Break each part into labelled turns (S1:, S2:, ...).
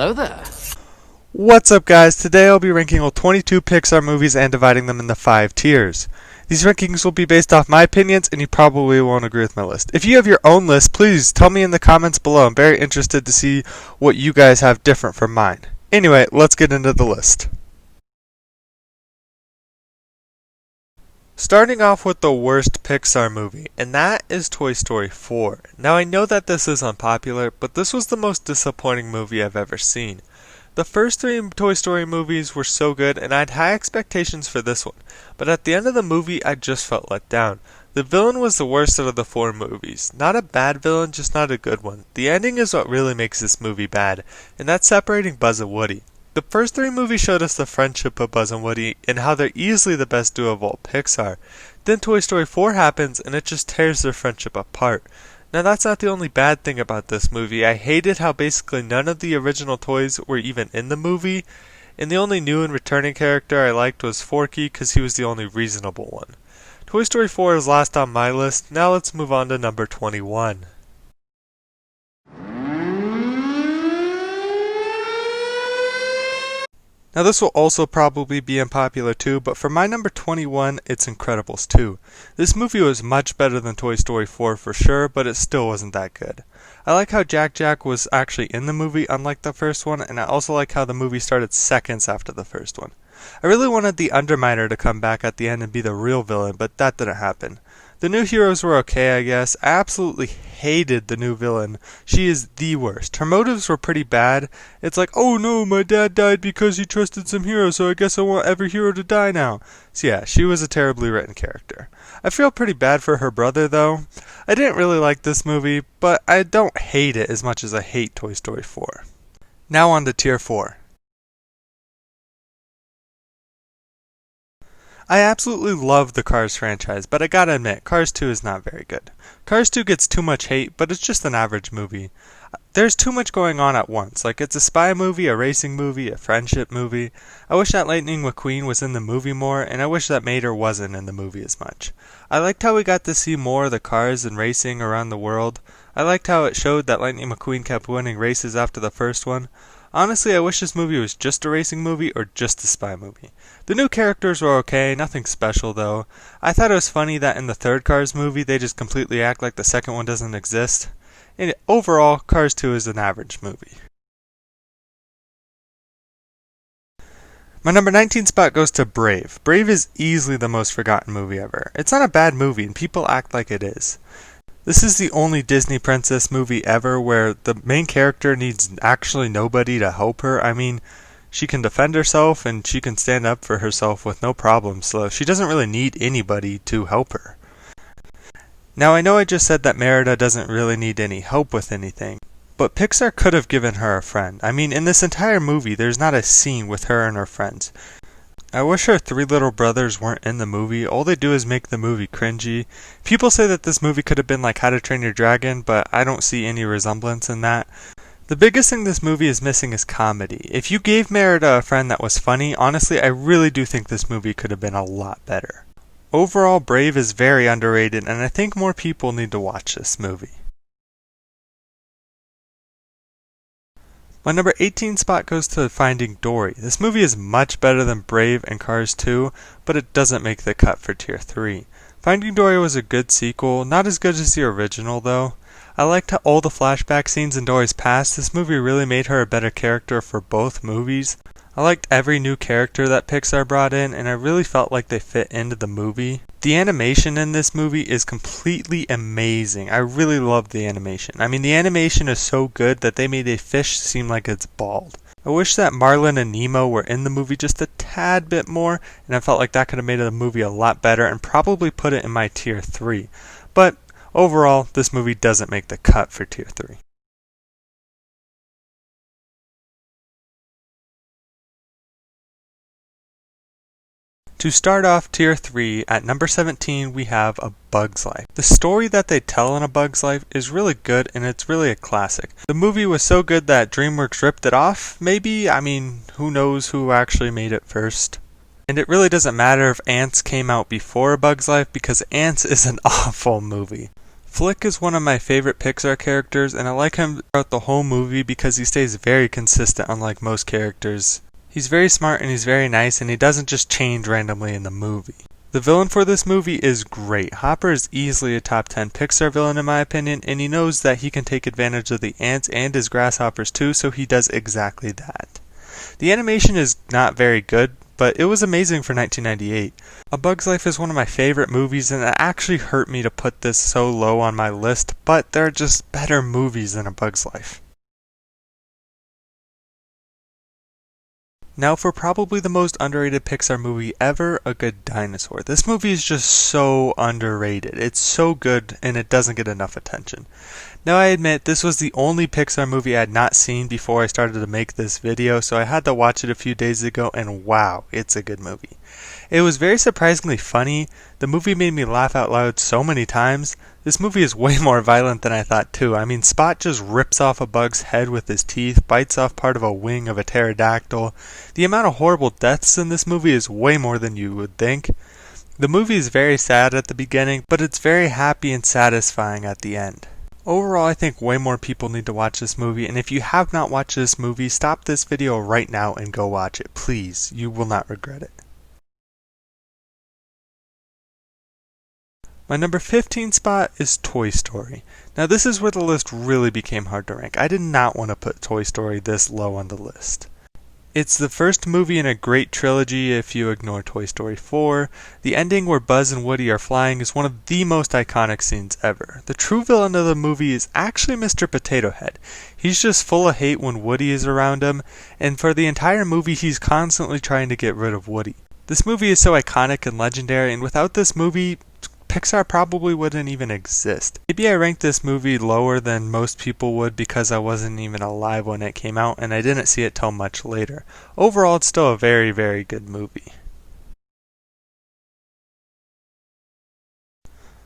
S1: Hello there.
S2: What's up, guys? Today I'll be ranking all 22 Pixar movies and dividing them into 5 tiers. These rankings will be based off my opinions, and you probably won't agree with my list. If you have your own list, please tell me in the comments below. I'm very interested to see what you guys have different from mine. Anyway, let's get into the list. Starting off with the worst Pixar movie, and that is Toy Story 4. Now I know that this is unpopular, but this was the most disappointing movie I've ever seen. The first 3 Toy Story movies were so good, and I had high expectations for this one, but at the end of the movie I just felt let down. The villain was the worst out of the 4 movies. Not a bad villain, just not a good one. The ending is what really makes this movie bad, and that's separating Buzz and Woody. The first 3 movies showed us the friendship of Buzz and Woody and how they're easily the best duo of all Pixar. Then Toy Story 4 happens and it just tears their friendship apart. Now that's not the only bad thing about this movie. I hated how basically none of the original toys were even in the movie, and the only new and returning character I liked was Forky because he was the only reasonable one. Toy Story 4 is last on my list. Now let's move on to number 21. Now this will also probably be unpopular too, but for my number 21, it's Incredibles 2. This movie was much better than Toy Story 4 for sure, but it still wasn't that good. I like how Jack was actually in the movie unlike the first one, and I also like how the movie started seconds after the first one. I really wanted the Underminer to come back at the end and be the real villain, but that didn't happen. The new heroes were okay, I guess. I absolutely hated the new villain. She is the worst. Her motives were pretty bad. It's like, oh no, my dad died because he trusted some hero, so I guess I want every hero to die now. So yeah, she was a terribly written character. I feel pretty bad for her brother though. I didn't really like this movie, but I don't hate it as much as I hate Toy Story 4. Now on to tier 4. I absolutely love the Cars franchise, but I gotta admit, Cars 2 is not very good. Cars 2 gets too much hate, but it's just an average movie. There's too much going on at once, like it's a spy movie, a racing movie, a friendship movie. I wish that Lightning McQueen was in the movie more, and I wish that Mater wasn't in the movie as much. I liked how we got to see more of the cars and racing around the world. I liked how it showed that Lightning McQueen kept winning races after the first one. Honestly, I wish this movie was just a racing movie or just a spy movie. The new characters were okay, nothing special though. I thought it was funny that in the third Cars movie they just completely act like the second one doesn't exist. And overall, Cars 2 is an average movie. My number 19 spot goes to Brave. Brave is easily the most forgotten movie ever. It's not a bad movie and people act like it is. This is the only Disney princess movie ever where the main character needs actually nobody to help her. I mean, she can defend herself and she can stand up for herself with no problem, so she doesn't really need anybody to help her. Now I know I just said that Merida doesn't really need any help with anything, but Pixar could have given her a friend. I mean, in this entire movie, there's not a scene with her and her friends. I wish her 3 little brothers weren't in the movie. All they do is make the movie cringy. People say that this movie could have been like How to Train Your Dragon, but I don't see any resemblance in that. The biggest thing this movie is missing is comedy. If you gave Merida a friend that was funny, honestly, I really do think this movie could have been a lot better. Overall, Brave is very underrated, and I think more people need to watch this movie. My number 18 spot goes to Finding Dory. This movie is much better than Brave and Cars 2, but it doesn't make the cut for tier 3. Finding Dory was a good sequel, not as good as the original though. I liked how all the flashback scenes in Dory's past. This movie really made her a better character for both movies. I liked every new character that Pixar brought in, and I really felt like they fit into the movie. The animation in this movie is completely amazing. I really love the animation. I mean, the animation is so good that they made a fish seem like it's bald. I wish that Marlin and Nemo were in the movie just a tad bit more, and I felt like that could have made the movie a lot better and probably put it in my tier 3. But overall, this movie doesn't make the cut for tier 3. To start off tier 3, at number 17 we have A Bug's Life. The story that they tell in A Bug's Life is really good and it's really a classic. The movie was so good that DreamWorks ripped it off, maybe? I mean, who knows who actually made it first? And it really doesn't matter if Ants came out before A Bug's Life because Ants is an awful movie. Flick is one of my favorite Pixar characters, and I like him throughout the whole movie because he stays very consistent unlike most characters. He's very smart and he's very nice, and he doesn't just change randomly in the movie. The villain for this movie is great. Hopper is easily a top 10 Pixar villain in my opinion, and he knows that he can take advantage of the ants and his grasshoppers too, so he does exactly that. The animation is not very good, but it was amazing for 1998. A Bug's Life is one of my favorite movies, and it actually hurt me to put this so low on my list, but there are just better movies than A Bug's Life. Now for probably the most underrated Pixar movie ever, A Good Dinosaur. This movie is just so underrated. It's so good and it doesn't get enough attention. Now I admit this was the only Pixar movie I had not seen before I started to make this video, so I had to watch it a few days ago, and wow, it's a good movie. It was very surprisingly funny. The movie made me laugh out loud so many times. This movie is way more violent than I thought too. I mean, Spot just rips off a bug's head with his teeth, bites off part of a wing of a pterodactyl. The amount of horrible deaths in this movie is way more than you would think. The movie is very sad at the beginning, but it's very happy and satisfying at the end. Overall, I think way more people need to watch this movie, and if you have not watched this movie, stop this video right now and go watch it. Please, you will not regret it. My number 15 spot is Toy Story. Now this is where the list really became hard to rank. I did not want to put Toy Story this low on the list. It's the first movie in a great trilogy if you ignore Toy Story 4. The ending where Buzz and Woody are flying is one of the most iconic scenes ever. The true villain of the movie is actually Mr. Potato Head. He's just full of hate when Woody is around him, and for the entire movie he's constantly trying to get rid of Woody. This movie is so iconic and legendary, and without this movie, Pixar probably wouldn't even exist. Maybe I ranked this movie lower than most people would because I wasn't even alive when it came out and I didn't see it till much later. Overall, it's still a very, very good movie.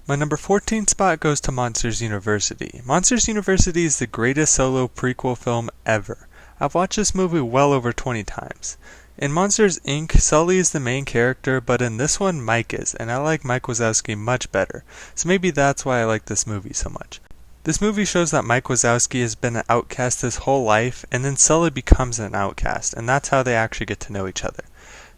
S2: My number 14 spot goes to Monsters University. Monsters University is the greatest solo prequel film ever. I've watched this movie well over 20 times. In Monsters, Inc., Sully is the main character, but in this one, Mike is, and I like Mike Wazowski much better, so maybe that's why I like this movie so much. This movie shows that Mike Wazowski has been an outcast his whole life, and then Sully becomes an outcast, and that's how they actually get to know each other.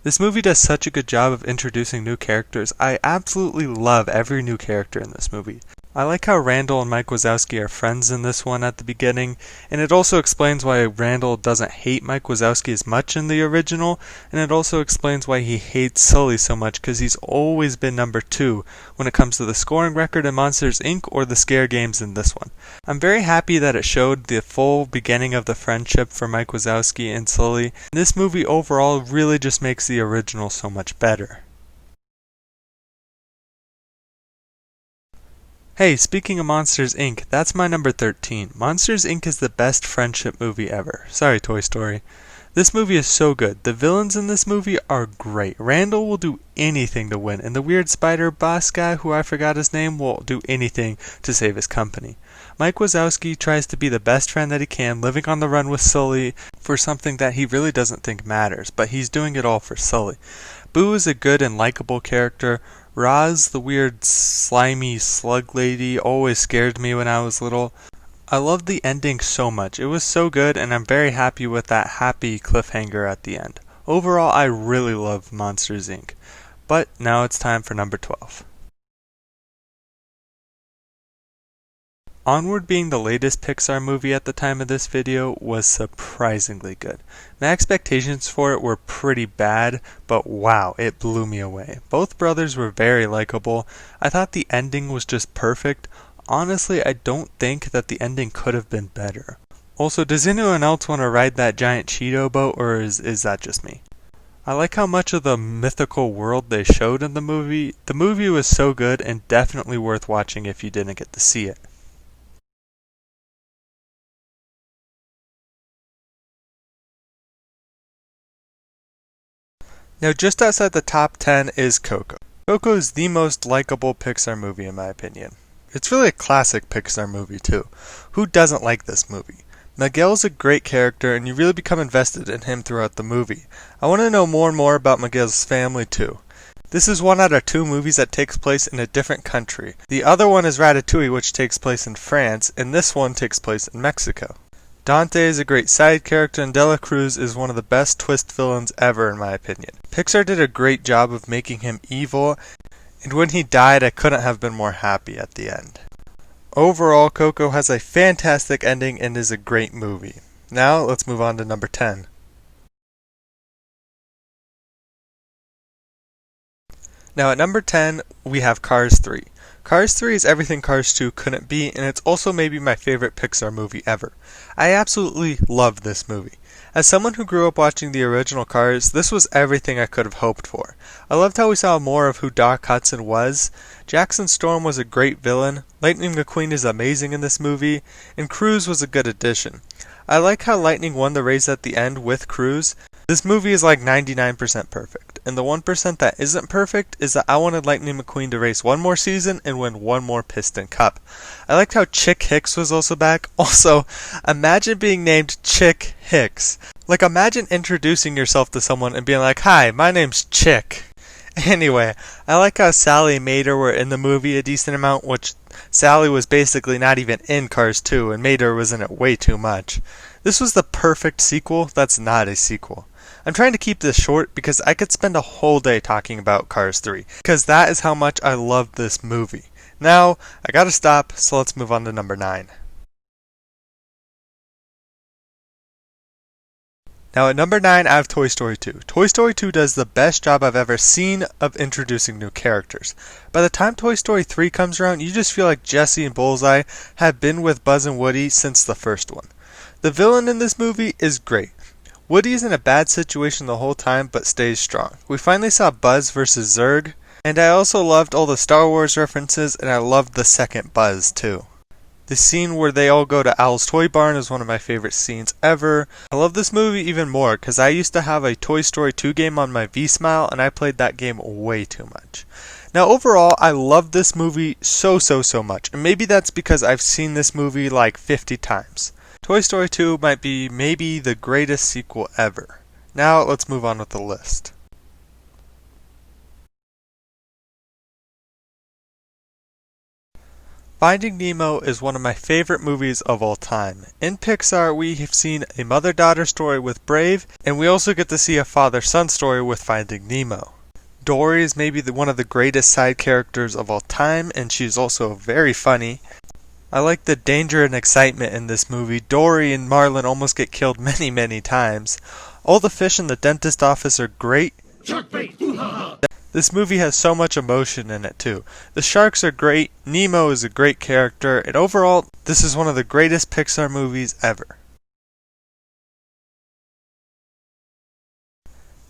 S2: This movie does such a good job of introducing new characters. I absolutely love every new character in this movie. I like how Randall and Mike Wazowski are friends in this one at the beginning, and it also explains why Randall doesn't hate Mike Wazowski as much in the original, and it also explains why he hates Sully so much because he's always been number 2 when it comes to the scoring record in Monsters Inc. or the scare games in this one. I'm very happy that it showed the full beginning of the friendship for Mike Wazowski and Sully. This movie overall really just makes the original so much better. Hey, speaking of Monsters Inc., that's my number 13. Monsters Inc. is the best friendship movie ever. Sorry, Toy Story. This movie is so good. The villains in this movie are great. Randall will do anything to win, and the weird spider boss guy, who I forgot his name, will do anything to save his company. Mike Wazowski tries to be the best friend that he can, living on the run with Sully for something that he really doesn't think matters, but he's doing it all for Sully. Boo is a good and likable character. Roz, the weird slimy slug lady, always scared me when I was little. I loved the ending so much. It was so good, and I'm very happy with that happy cliffhanger at the end. Overall, I really love Monsters Inc. But now it's time for number 12. Onward, being the latest Pixar movie at the time of this video, was surprisingly good. My expectations for it were pretty bad, but wow, it blew me away. Both brothers were very likable. I thought the ending was just perfect. Honestly, I don't think that the ending could have been better. Also, does anyone else want to ride that giant Cheeto boat, or is that just me? I like how much of the mythical world they showed in the movie. The movie was so good and definitely worth watching if you didn't get to see it. Now just outside the top 10 is Coco. Coco is the most likable Pixar movie in my opinion. It's really a classic Pixar movie too. Who doesn't like this movie? Miguel's a great character and you really become invested in him throughout the movie. I want to know more and more about Miguel's family too. This is one out of two movies that takes place in a different country. The other one is Ratatouille, which takes place in France, and this one takes place in Mexico. Dante is a great side character, and Dela Cruz is one of the best twist villains ever in my opinion. Pixar did a great job of making him evil, and when he died I couldn't have been more happy at the end. Overall, Coco has a fantastic ending and is a great movie. Now, let's move on to number 10. Now at number 10, we have Cars 3. Cars 3 is everything Cars 2 couldn't be, and it's also maybe my favorite Pixar movie ever. I absolutely love this movie. As someone who grew up watching the original Cars, this was everything I could have hoped for. I loved how we saw more of who Doc Hudson was. Jackson Storm was a great villain, Lightning McQueen is amazing in this movie, and Cruz was a good addition. I like how Lightning won the race at the end with Cruz. This movie is like 99% perfect, and the 1% that isn't perfect is that I wanted Lightning McQueen to race one more season and win one more Piston Cup. I liked how Chick Hicks was also back. Also, imagine being named Chick Hicks. Like imagine introducing yourself to someone and being like, "Hi, my name's Chick." Anyway, I like how Sally and Mater were in the movie a decent amount, which Sally was basically not even in Cars 2 and Mater was in it way too much. This was the perfect sequel that's not a sequel. I'm trying to keep this short because I could spend a whole day talking about Cars 3, because that is how much I love this movie. Now, I gotta stop, so let's move on to number 9. Now at number 9, I have Toy Story 2. Toy Story 2 does the best job I've ever seen of introducing new characters. By the time Toy Story 3 comes around, you just feel like Jessie and Bullseye have been with Buzz and Woody since the first one. The villain in this movie is great. Woody is in a bad situation the whole time but stays strong. We finally saw Buzz versus Zurg, and I also loved all the Star Wars references, and I loved the second Buzz too. The scene where they all go to Al's Toy Barn is one of my favorite scenes ever. I love this movie even more because I used to have a Toy Story 2 game on my V-Smile and I played that game way too much. Now overall, I love this movie so much, and maybe that's because I've seen this movie like 50 times. Toy Story 2 might be maybe the greatest sequel ever. Now let's move on with the list. Finding Nemo is one of my favorite movies of all time. In Pixar, we have seen a mother-daughter story with Brave, and we also get to see a father-son story with Finding Nemo. Dory is maybe one of the greatest side characters of all time, and she's also very funny. I like the danger and excitement in this movie. Dory and Marlin almost get killed many times. All the fish in the dentist office are great. This movie has so much emotion in it too. The sharks are great, Nemo is a great character, and overall, this is one of the greatest Pixar movies ever.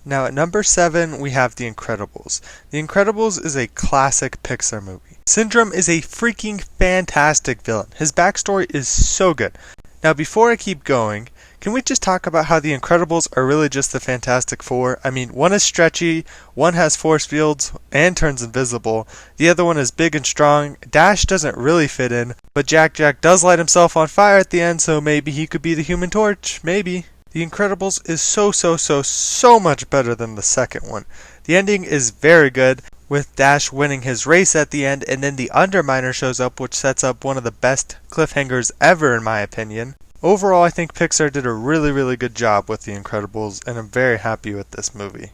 S2: Now at number 7, we have The Incredibles. The Incredibles is a classic Pixar movie. Syndrome is a freaking fantastic villain. His backstory is so good. Now before I keep going, can we just talk about how the Incredibles are really just the Fantastic Four? I mean, one is stretchy, one has force fields and turns invisible, the other one is big and strong, Dash doesn't really fit in, but Jack does light himself on fire at the end, so maybe he could be the Human Torch, maybe. The Incredibles is so much better than the second one. The ending is very good, with Dash winning his race at the end, and then the Underminer shows up, which sets up one of the best cliffhangers ever in my opinion. Overall, I think Pixar did a really good job with The Incredibles, and I'm very happy with this movie.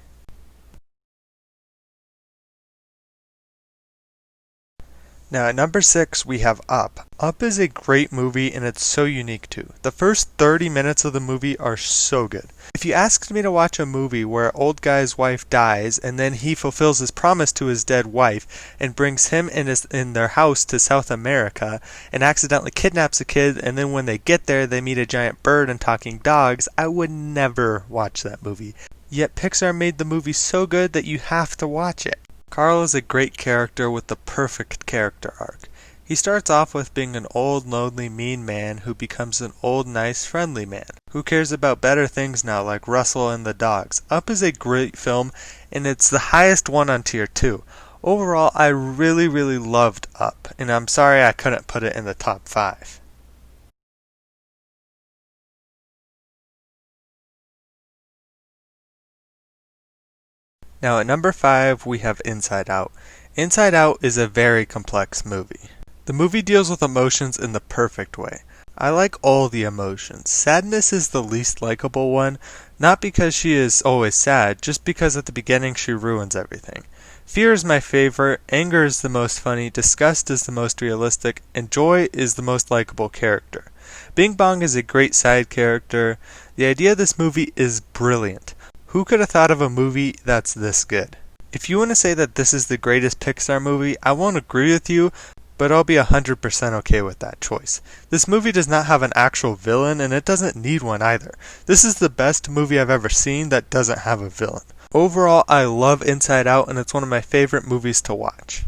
S2: Now at number 6, we have Up. Up is a great movie and it's so unique too. The first 30 minutes of the movie are so good. If you asked me to watch a movie where an old guy's wife dies and then he fulfills his promise to his dead wife and brings him in their house to South America and accidentally kidnaps a kid, and then when they get there they meet a giant bird and talking dogs, I would never watch that movie. Yet Pixar made the movie so good that you have to watch it. Carl is a great character with the perfect character arc. He starts off with being an old, lonely, mean man who becomes an old, nice, friendly man who cares about better things now, like Russell and the dogs. Up is a great film, and it's the highest one on tier 2. Overall, I really loved Up, and I'm sorry I couldn't put it in the top 5. Now at number 5 we have Inside Out. Inside Out is a very complex movie. The movie deals with emotions in the perfect way. I like all the emotions. Sadness is the least likable one, not because she is always sad, just because at the beginning she ruins everything. Fear is my favorite, anger is the most funny, disgust is the most realistic, and joy is the most likable character. Bing Bong is a great side character. The idea of this movie is brilliant. Who could have thought of a movie that's this good? If you want to say that this is the greatest Pixar movie, I won't agree with you, but I'll be 100% okay with that choice. This movie does not have an actual villain, and it doesn't need one either. This is the best movie I've ever seen that doesn't have a villain. Overall, I love Inside Out, and it's one of my favorite movies to watch.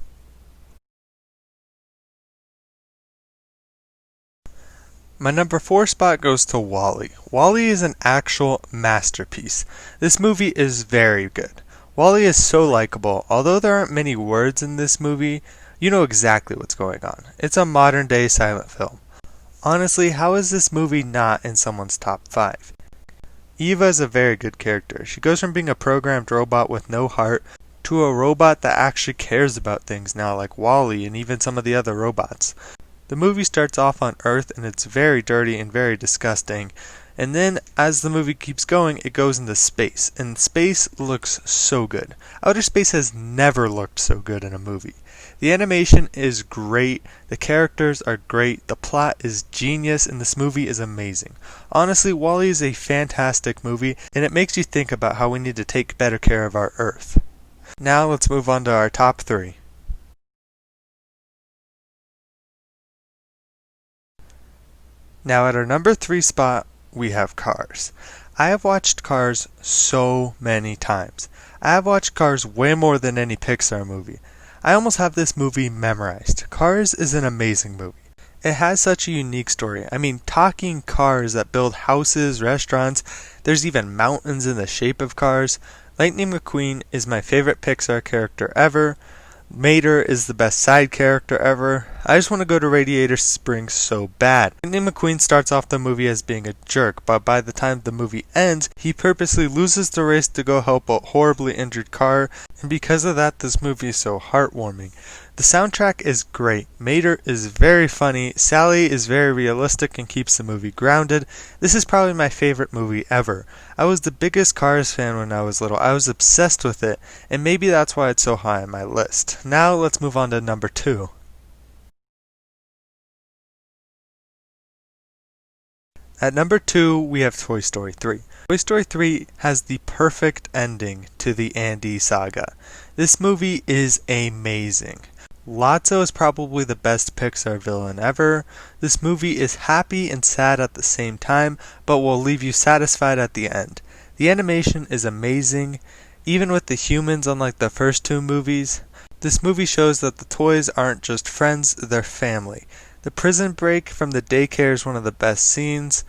S2: My number 4 spot goes to WALL-E. WALL-E is an actual masterpiece. This movie is very good. WALL-E is so likable. Although there aren't many words in this movie, you know exactly what's going on. It's a modern day silent film. Honestly, how is this movie not in someone's top 5? Eva is a very good character. She goes from being a programmed robot with no heart to a robot that actually cares about things now, like WALL-E and even some of the other robots. The movie starts off on Earth and it's very dirty and very disgusting. And then as the movie keeps going, it goes into space. And space looks so good. Outer space has never looked so good in a movie. The animation is great, the characters are great, the plot is genius, and this movie is amazing. Honestly, WALL-E is a fantastic movie, and it makes you think about how we need to take better care of our Earth. Now let's move on to our top 3. Now at our number 3 spot, we have Cars. I have watched Cars so many times. I have watched Cars way more than any Pixar movie. I almost have this movie memorized. Cars is an amazing movie. It has such a unique story. I mean, talking cars that build houses, restaurants, there's even mountains in the shape of cars. Lightning McQueen is my favorite Pixar character ever. Mater is the best side character ever. I just want to go to Radiator Springs so bad. Lightning McQueen starts off the movie as being a jerk, but by the time the movie ends, he purposely loses the race to go help a horribly injured car, and because of that, this movie is so heartwarming. The soundtrack is great. Mater is very funny. Sally is very realistic and keeps the movie grounded. This is probably my favorite movie ever. I was the biggest Cars fan when I was little. I was obsessed with it, and maybe that's why it's so high on my list. Now let's move on to number 2. At number 2, we have Toy Story 3. Toy Story 3 has the perfect ending to the Andy saga. This movie is amazing. Lotso is probably the best Pixar villain ever. This movie is happy and sad at the same time, but will leave you satisfied at the end. The animation is amazing, even with the humans unlike the first 2 movies. This movie shows that the toys aren't just friends, they're family. The prison break from the daycare is one of the best scenes.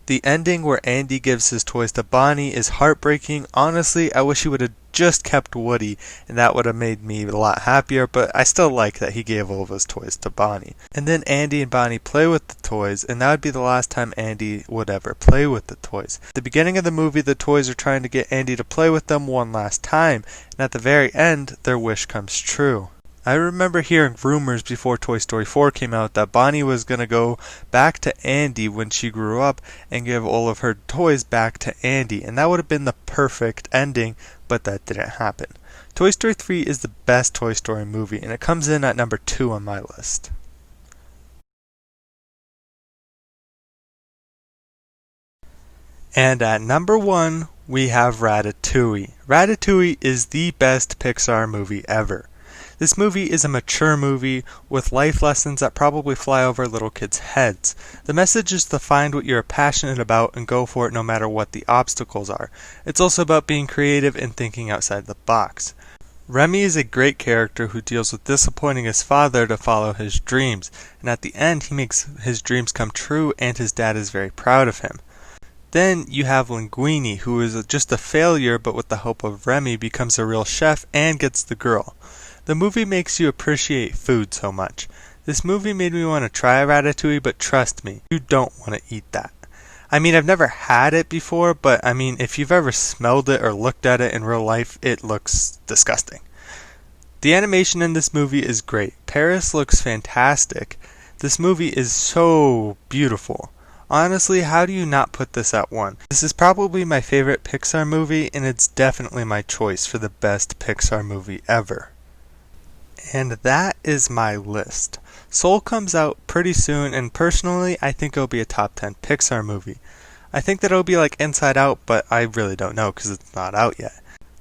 S2: The ending where Andy gives his toys to Bonnie is heartbreaking. Honestly, I wish he would have just kept Woody, and that would have made me a lot happier, but I still like that he gave all of his toys to Bonnie. And then Andy and Bonnie play with the toys, and that would be the last time Andy would ever play with the toys. At the beginning of the movie, the toys are trying to get Andy to play with them one last time, and at the very end, their wish comes true. I remember hearing rumors before Toy Story 4 came out that Bonnie was going to go back to Andy when she grew up and give all of her toys back to Andy, and that would have been the perfect ending, but that didn't happen. Toy Story 3 is the best Toy Story movie, and it comes in at number 2 on my list. And at number 1, we have Ratatouille. Ratatouille is the best Pixar movie ever. This movie is a mature movie with life lessons that probably fly over little kids' heads. The message is to find what you're passionate about and go for it no matter what the obstacles are. It's also about being creative and thinking outside the box. Remy is a great character who deals with disappointing his father to follow his dreams, and at the end he makes his dreams come true and his dad is very proud of him. Then you have Linguini, who is just a failure but with the help of Remy becomes a real chef and gets the girl. The movie makes you appreciate food so much. This movie made me want to try Ratatouille, but trust me, you don't want to eat that. I mean, I've never had it before, but I mean, if you've ever smelled it or looked at it in real life, it looks disgusting. The animation in this movie is great. Paris looks fantastic. This movie is so beautiful. Honestly, how do you not put this at 1? This is probably my favorite Pixar movie, and it's definitely my choice for the best Pixar movie ever. And that is my list. Soul comes out pretty soon, and personally, I think it'll be a top 10 Pixar movie. I think that it'll be like Inside Out, but I really don't know because it's not out yet.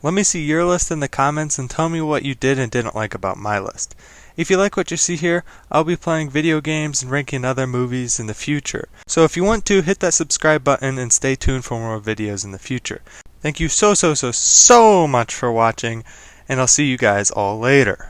S2: Let me see your list in the comments and tell me what you did and didn't like about my list. If you like what you see here, I'll be playing video games and ranking other movies in the future. So if you want to, hit that subscribe button and stay tuned for more videos in the future. Thank you so much for watching, and I'll see you guys all later.